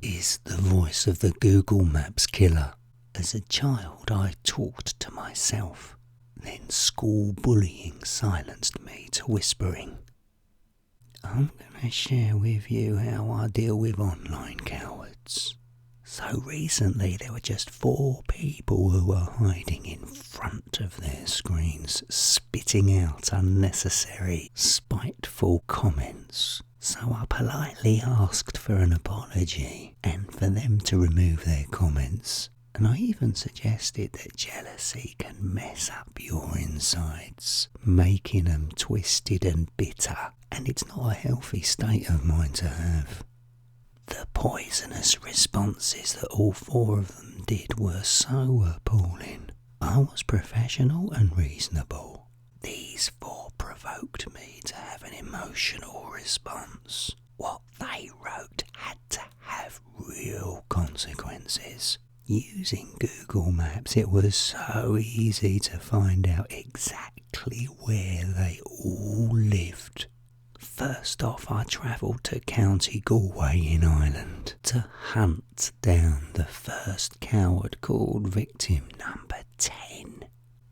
is the voice of the Google Maps killer. As a child, I talked to myself. Then school bullying silenced me to whispering. I'm going to share with you how I deal with online cowards. So recently there were just 4 people who were hiding in front of their screens, spitting out unnecessary, spiteful comments. So I politely asked for an apology and for them to remove their comments. And I even suggested that jealousy can mess up your insides, making them twisted and bitter, and it's not a healthy state of mind to have. The poisonous responses that all 4 of them did were so appalling. I was professional and reasonable. These 4 provoked me to have an emotional response. What they wrote had to have real consequences. Using Google Maps, it was so easy to find out exactly where they all lived. First off, I travelled to County Galway in Ireland to hunt down the first coward called victim number 10.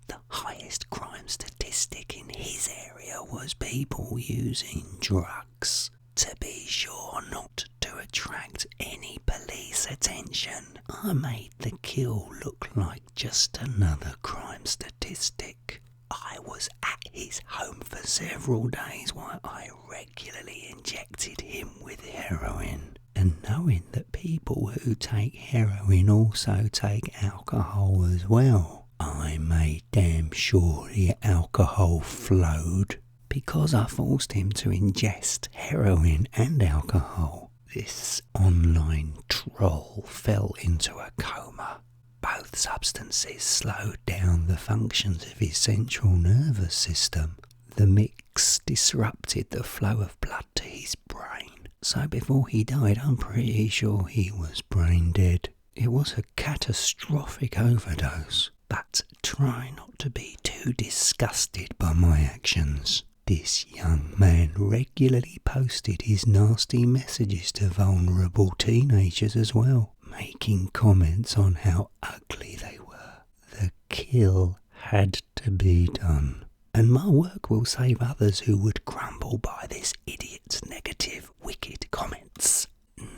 The highest crime statistic in his area was people using drugs. To be sure not to attract any police attention, I made the kill look like just another crime statistic. I was at his home for several days while I regularly injected him with heroin. And knowing that people who take heroin also take alcohol as well, I made damn sure the alcohol flowed. Because I forced him to ingest heroin and alcohol, this online troll fell into a coma. Both substances slowed down the functions of his central nervous system. The mix disrupted the flow of blood to his brain. So before he died, I'm pretty sure he was brain dead. It was a catastrophic overdose. But try not to be too disgusted by my actions. This young man regularly posted his nasty messages to vulnerable teenagers as well, making comments on how ugly they were. The kill had to be done, and my work will save others who would crumble by this idiot's negative, wicked comments.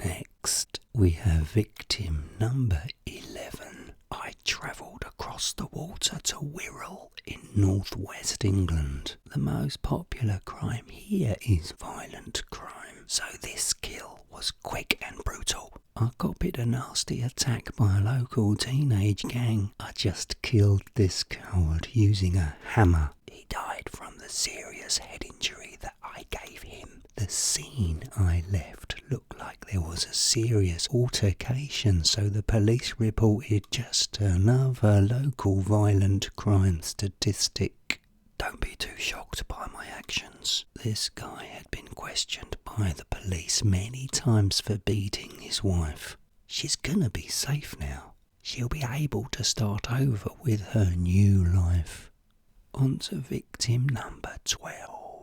Next, we have victim number 11. I travelled across the water to Wirral in northwest England. The most popular crime here is violent crime, so this kill was quick and brutal. I copied a nasty attack by a local teenage gang. I just killed this coward using a hammer. He died from the serious head injury that I gave him. The scene I left looked like there was a serious altercation, so the police reported just another local violent crime statistic. Don't be too shocked by my actions. This guy had been questioned by the police many times for beating his wife. She's gonna be safe now. She'll be able to start over with her new life. On to victim number 12.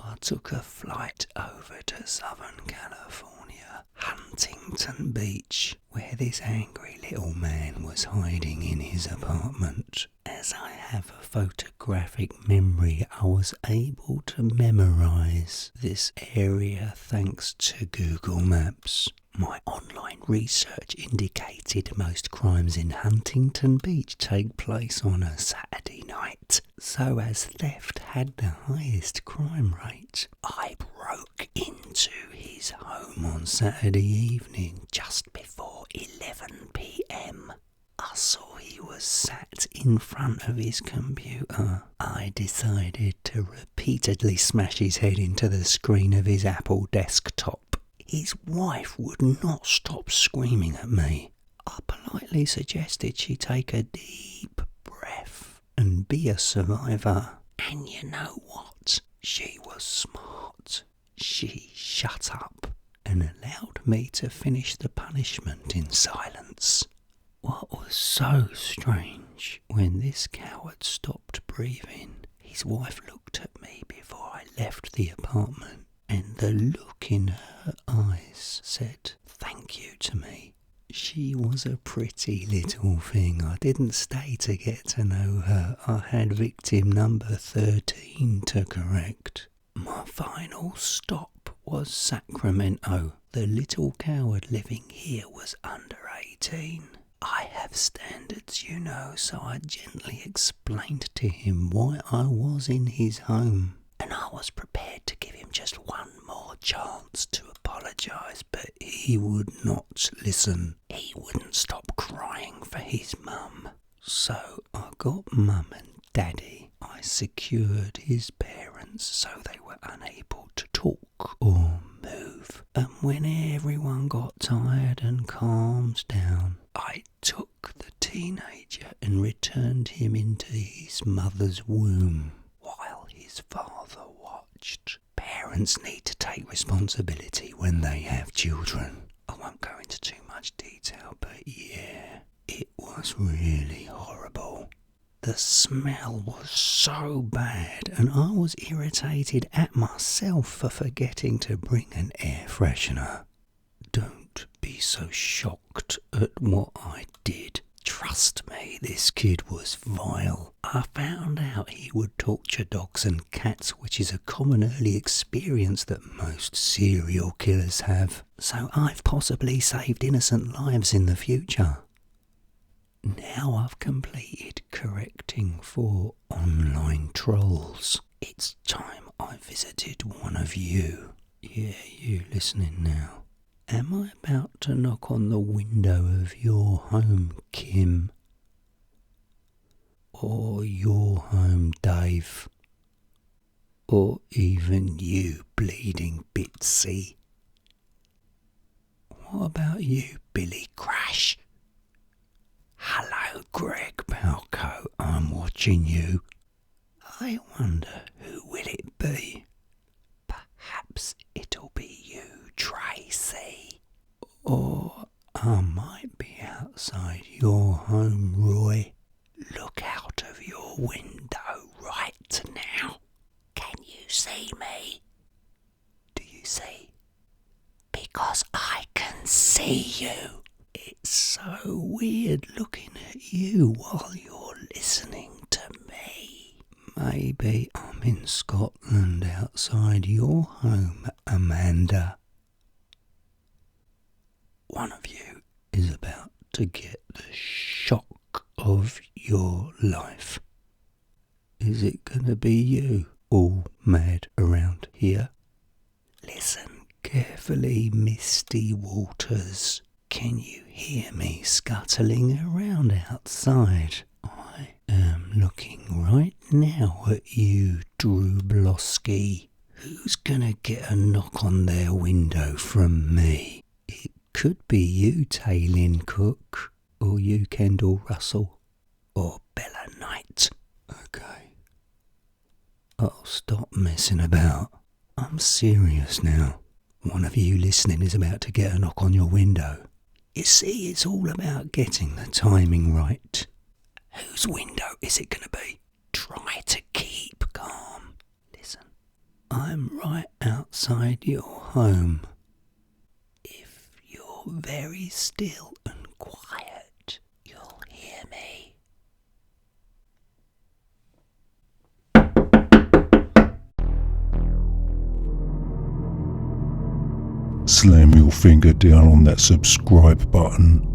I took a flight over to Southern California, Huntington Beach, where this angry little man was hiding in his apartment. As I have a photographic memory, I was able to memorize this area thanks to Google Maps. My online research indicated most crimes in Huntington Beach take place on a Saturday night, so as theft had the highest crime rate. I broke into his home on Saturday evening just before 11 p.m. I saw he was sat in front of his computer. I decided to repeatedly smash his head into the screen of his Apple desktop. His wife would not stop screaming at me. I politely suggested she take a deep breath and be a survivor. And you know what? She was smart. She shut up and allowed me to finish the punishment in silence. What was so strange, when this coward stopped breathing, his wife looked at me before I left the apartment, and the look in her eyes said thank you to me. She was a pretty little thing. I didn't stay to get to know her. I had victim number 13 to correct. My final stop was Sacramento. The little coward living here was under 18. I have standards, you know, so I gently explained to him why I was in his home. And I was prepared to give him just one more chance to apologise, but he would not listen. He wouldn't stop crying for his mum. So I got Mum and Daddy. I secured his parents so they were unable to talk or move. And when everyone got tired and calmed down, I took the teenager and returned him into his mother's womb while his father watched. Parents need to take responsibility when they have children. I won't go into too much detail, but yeah, it was really horrible. The smell was so bad, and I was irritated at myself for forgetting to bring an air freshener. Don't be so shocked at what I did. Trust me, this kid was vile. I found out he would torture dogs and cats, which is a common early experience that most serial killers have. So I've possibly saved innocent lives in the future. Now I've completed correcting 4 online trolls. It's time I visited one of you. Yeah, you listening now. Am I about to knock on the window of your home, Kim? Or your home, Dave? Or even you, Bleeding Bitsy? What about you, Billy Crash? Hello, Greg Palco, I'm watching you. I wonder who will it be? Perhaps it'll be you, Tracy. Or I might be outside your home, Roy. Look out of your window right now. Can you see me? Do you see? Because I can see you. It's so weird looking at you while you're listening to me. Maybe I'm in Scotland outside your home, Amanda. One of you is about to get the shock of your life. Is it gonna be you, all mad around here? Listen carefully, Misty Waters. Can you hear me scuttling around outside? I am looking right now at you, Drew Blosky. Who's gonna get a knock on their window from me? It could be you, Taylin Cook, or you, Kendall Russell, or Bella Knight. Okay, I'll stop messing about. I'm serious now. One of you listening is about to get a knock on your window. You see, it's all about getting the timing right. Whose window is it going to be? Try to keep calm. Listen, I'm right outside your home. If you're very still and quiet, you'll hear me. Slam your finger down on that subscribe button